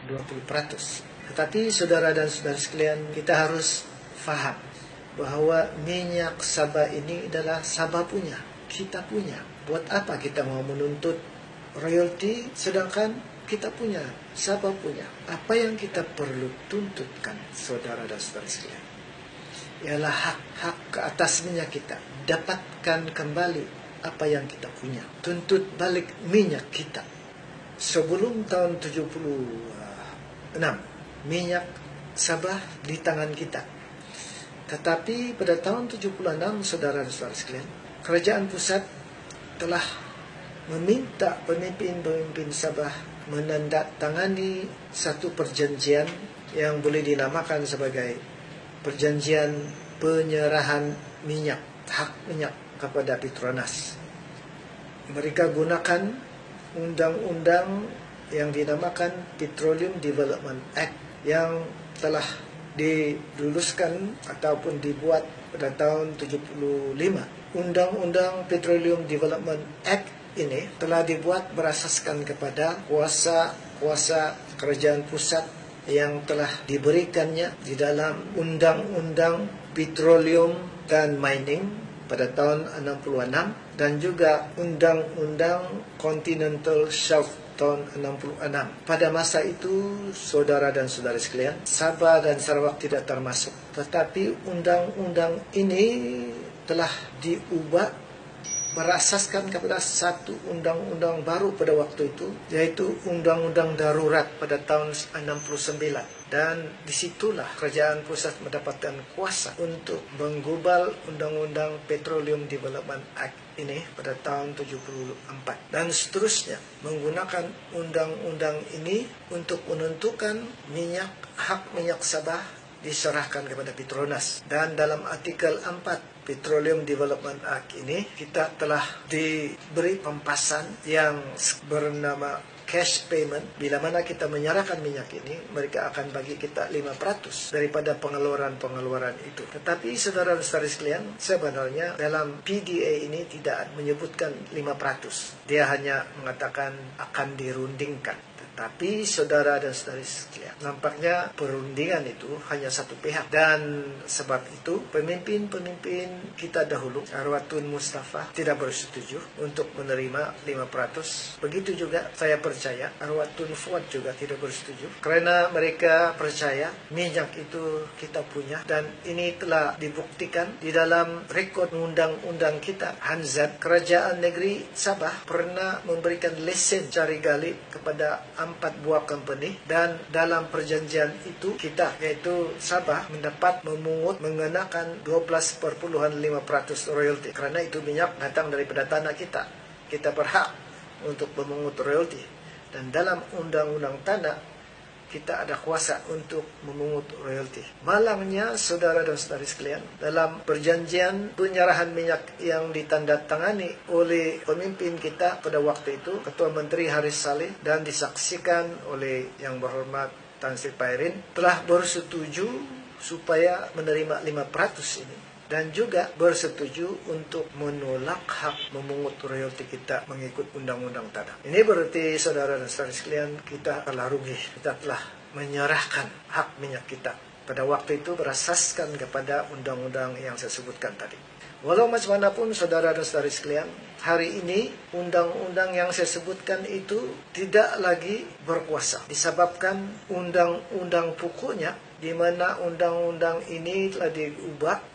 20%. Tetapi saudara dan saudara sekalian, kita harus faham bahwa minyak Sabah ini adalah Sabah punya, kita punya. Buat apa kita mau menuntut royalti sedangkan kita punya, Sabah punya? Apa yang kita perlu tuntutkan saudara dan saudara sekalian ialah hak ke atas minyak kita. Dapatkan kembali apa yang kita punya. Tuntut balik minyak kita. Sebelum tahun 76, minyak Sabah di tangan kita. Tetapi pada tahun 76, saudara dan saudara sekalian, kerajaan pusat telah meminta pemimpin-pemimpin Sabah menandatangani satu perjanjian yang boleh dinamakan sebagai perjanjian penyerahan minyak, hak minyak kepada Petronas. Mereka gunakan undang-undang yang dinamakan Petroleum Development Act yang telah diluluskan ataupun dibuat pada tahun 75. Undang-undang Petroleum Development Act ini telah dibuat berasaskan kepada kuasa kerajaan pusat yang telah diberikannya di dalam Undang-Undang Petroleum dan Mining pada tahun 66 dan juga Undang-Undang Continental Shelf tahun 66. Pada masa itu, saudara dan saudara sekalian, Sabah dan Sarawak tidak termasuk. Tetapi undang-undang ini telah diubah berasaskan kepada satu undang-undang baru pada waktu itu, yaitu Undang-Undang Darurat pada tahun 69. Dan disitulah kerajaan pusat mendapatkan kuasa untuk menggubal Undang-Undang Petroleum Development Act ini pada tahun 74. Dan seterusnya menggunakan undang-undang ini untuk menentukan hak minyak Sabah diserahkan kepada Petronas. Dan dalam artikel 4 Petroleum Development Act ini, kita telah diberi pempasan yang bernama cash payment. Bila mana kita menyerahkan minyak ini, mereka akan bagi kita 5% daripada pengeluaran itu. Tetapi saudara-saudara sekalian, sebenarnya dalam PDA ini tidak menyebutkan 5%. Dia hanya mengatakan akan dirundingkan. Tapi saudara dan saudari sekalian, nampaknya perundingan itu hanya satu pihak. Dan sebab itu pemimpin-pemimpin kita dahulu, Arwah Tun Mustafa, tidak bersetuju untuk menerima 5%. Begitu juga saya percaya Arwah Tun Fuad juga tidak bersetuju. Karena mereka percaya minyak itu kita punya. Dan ini telah dibuktikan di dalam rekod undang-undang kita. Hanzat, Kerajaan Negeri Sabah pernah memberikan lesen cari gali kepada 4 buah company, dan dalam perjanjian itu kita, yaitu Sabah, mendapat mengenakan 12,5% royalty. Kerana itu minyak datang daripada tanah kita. Kita berhak untuk memungut royalty. Dan dalam undang-undang tanah kita ada kuasa untuk memungut royalty. Malangnya saudara dan saudari sekalian, dalam perjanjian penyerahan minyak yang ditandatangani oleh pemimpin kita pada waktu itu, Ketua Menteri Haris Saleh, dan disaksikan oleh Yang Berhormat Tan Sri Pairin, telah bersetuju supaya menerima 5% ini. Dan juga bersetuju untuk menolak hak memungut royalti kita mengikut undang-undang tanah. Ini berarti saudara dan saudara sekalian, kita telah rugi. Kita telah menyerahkan hak minyak kita pada waktu itu berasaskan kepada undang-undang yang saya sebutkan tadi. Walau macam mana pun saudara dan saudari sekalian, hari ini undang-undang yang saya sebutkan itu tidak lagi berkuasa. Disebabkan undang-undang pokoknya, di mana undang-undang ini telah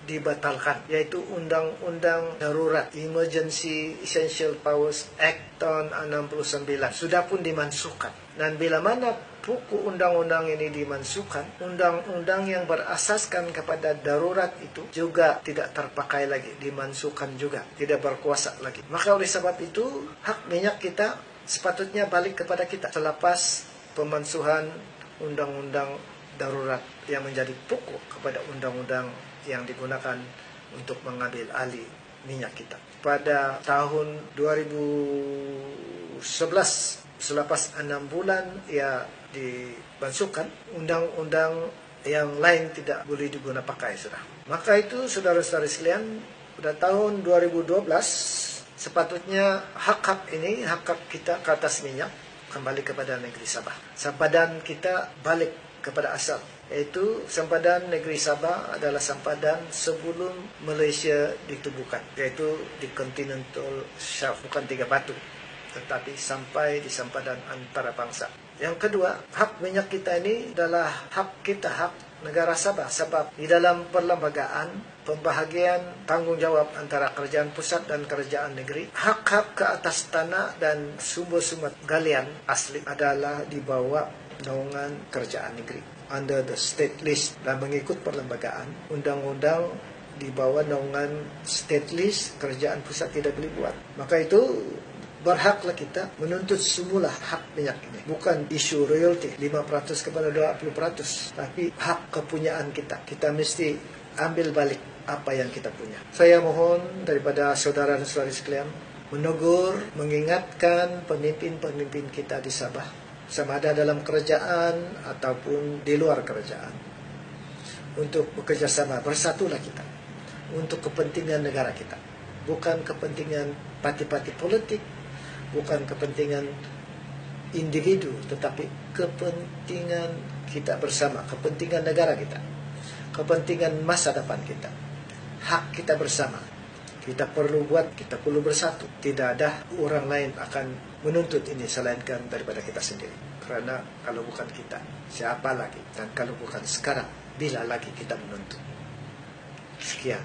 dibatalkan, yaitu Undang-Undang Darurat Emergency Essential Powers Act tahun 69 sudah pun dimansuhkan. Dan bila mana pokok undang-undang ini dimansuhkan, undang-undang yang berasaskan kepada darurat itu juga tidak terpakai lagi, dimansuhkan juga, tidak berkuasa lagi. Maka oleh sebab itu, hak minyak kita sepatutnya balik kepada kita selepas pemansuhan undang-undang darurat yang menjadi pokok kepada undang-undang yang digunakan untuk mengambil alih minyak kita. Pada tahun 2011, selepas 6 bulan ia dimansuhkan, undang-undang yang lain tidak boleh digunakan pakai sudah. Maka itu saudara-saudara sekalian, pada tahun 2012 sepatutnya hak-hak ini, hak-hak kita ke atas minyak kembali kepada negeri Sabah. Sempadan kita balik kepada asal, yaitu sempadan negeri Sabah adalah sempadan sebelum Malaysia ditubuhkan, yaitu di Continental Shelf, bukan Tiga Batu, tetapi sampai di sempadan antarabangsa. Yang kedua, hak minyak kita ini adalah hak kita, hak negara Sabah, sebab di dalam perlembagaan pembahagian tanggungjawab antara kerajaan pusat dan kerajaan negeri, hak-hak ke atas tanah dan sumber-sumber galian asli adalah di bawah naungan kerajaan negeri, under the state list, dan mengikut perlembagaan undang-undang di bawah naungan state list, kerajaan pusat tidak boleh buat. Maka itu berhaklah kita menuntut semula hak minyak ini. Bukan isu royalty 5% kepada 20%, tapi hak kepunyaan kita. Kita mesti ambil balik apa yang kita punya. Saya mohon daripada saudara dan saudari sekalian menegur, mengingatkan pemimpin-pemimpin kita di Sabah, sama ada dalam kerajaan ataupun di luar kerajaan, untuk bekerjasama, bersatulah kita untuk kepentingan negara kita. Bukan kepentingan parti-parti politik, bukan kepentingan individu, tetapi kepentingan kita bersama, kepentingan negara kita, kepentingan masa depan kita, hak kita bersama. Kita perlu buat, kita perlu bersatu. Tidak ada orang lain akan menuntut ini selainkan daripada kita sendiri. Kerana kalau bukan kita, siapa lagi? Dan kalau bukan sekarang, bila lagi kita menuntut? Sekian.